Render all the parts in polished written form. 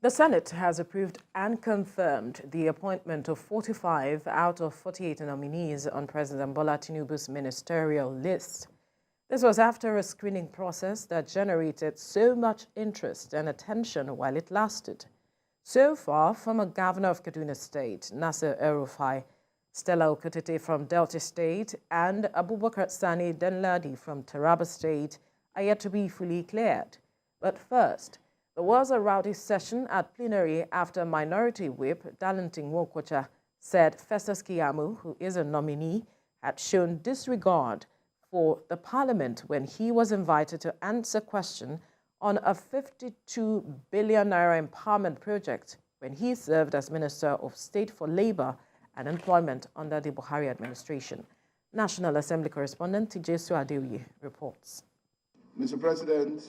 The Senate has approved and confirmed the appointment of 45 out of 48 nominees on President Bola Tinubu's ministerial list. This was after a screening process that generated so much interest and attention while it lasted. So far, former Governor of Kaduna State, Nasir El-Rufai, Stella Okutete from Delta State, and Abubakar Sani Danladi from Taraba State are yet to be fully cleared. But first, there was a rowdy session at plenary after Minority Whip Darlington Nwokocha said Festus Keyamo, who is a nominee, had shown disregard for the Parliament when he was invited to answer questions on a 52 billion naira empowerment project when he served as Minister of State for Labour and Employment under the Buhari administration. National Assembly correspondent TVC News On reports. Mr. President,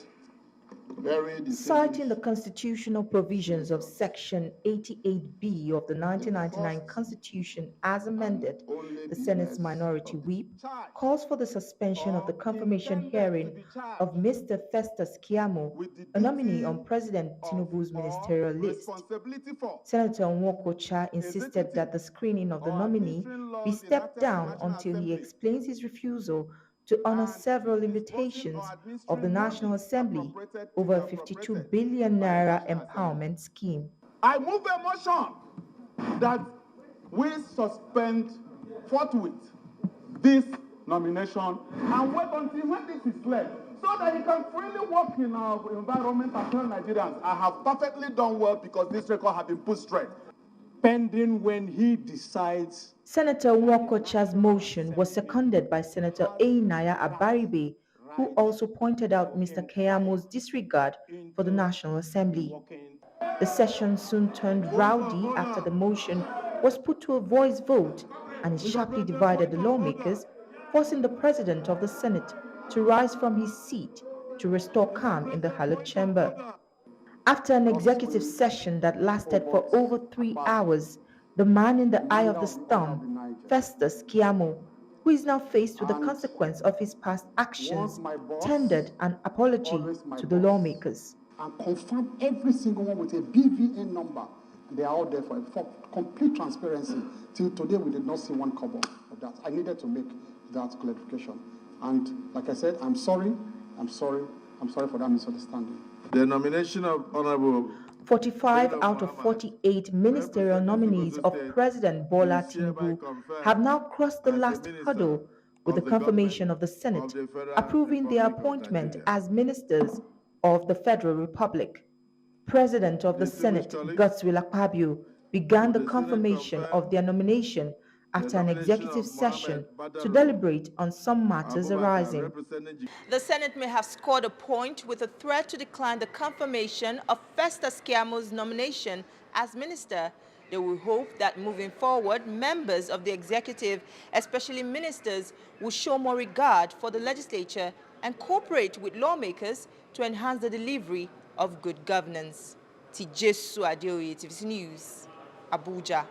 citing the constitutional provisions of Section 88B of the 1999 Constitution as amended, the Senate's Minority Whip calls for the suspension of the confirmation hearing of Mr. Festus Keyamo, a nominee on President Tinubu's ministerial list. Senator Nwokocha insisted that the screening of the nominee be stepped down until he explains his refusal to honor several invitations of the National Assembly over a 52 billion naira empowerment scheme. I move a motion that we suspend forthwith this nomination and wait until when this is clear so that he can freely work in our environment and tell Nigerians, I have perfectly done well because this record has been put straight. Pending when he decides. Senator Nwokocha's motion was seconded by Senator Einaya Abaribe, who also pointed out Mr. Keyamo's disregard for the National Assembly. The session soon turned rowdy after the motion was put to a voice vote, and it sharply divided the lawmakers, forcing the President of the Senate to rise from his seat to restore calm in the hallowed chamber. After an executive session that lasted for over 3 hours, the man in the eye of the storm, Festus Keyamo, who is now faced with the consequence of his past actions, tendered an apology to the lawmakers. And confirm every single one with a BVN number. They are out there for complete transparency. Till today, we did not see one kobo of that. I needed to make that clarification. And like I said, I'm sorry for that misunderstanding. The nomination of Honorable 45 out of 48 ministerial nominees of President Bola Tinubu have now crossed the last hurdle with the confirmation of the Senate approving their appointment as ministers of the Federal Republic. President of the Senate, Godswill Akpabio, began the confirmation of their nomination after an executive session to deliberate on some matters arising. The Senate may have scored a point with a threat to decline the confirmation of Festus Keyamo's nomination as minister. They will hope that moving forward, members of the executive, especially ministers, will show more regard for the legislature and cooperate with lawmakers to enhance the delivery of good governance. TVC News, Abuja.